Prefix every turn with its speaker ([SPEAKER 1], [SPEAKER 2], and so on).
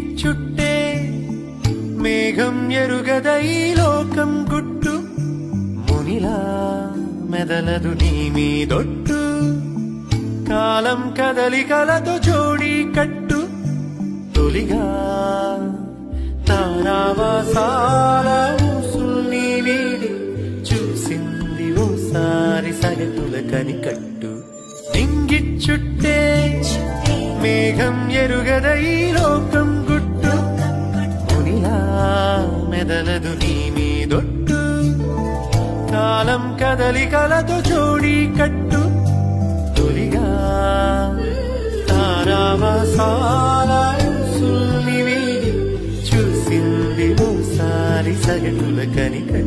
[SPEAKER 1] నింగిచ్చుట్టే మేఘం ఎరుగద ఈ లోకం గుట్టు మునిలా మెదలదు నీ మీదొట్టు కాలం కదలికలతో జోడి కట్టు తొలిగా తారావాసాల ఊసుల్ని వీడి చూసింది ఓసారి సగటుల కనికట్టు నింగిచ్చుట్టే మేఘం ఎరుగద ఈ లోకం గుట్టు మునిలా మెదలదు నీ మీదొట్టు కాలం కదలికలతో జోడి కట్టు తొలిగా తారావాసాల ఊసుల్ని వీడి చూసింది ఓసారి సగటుల కనికట్టు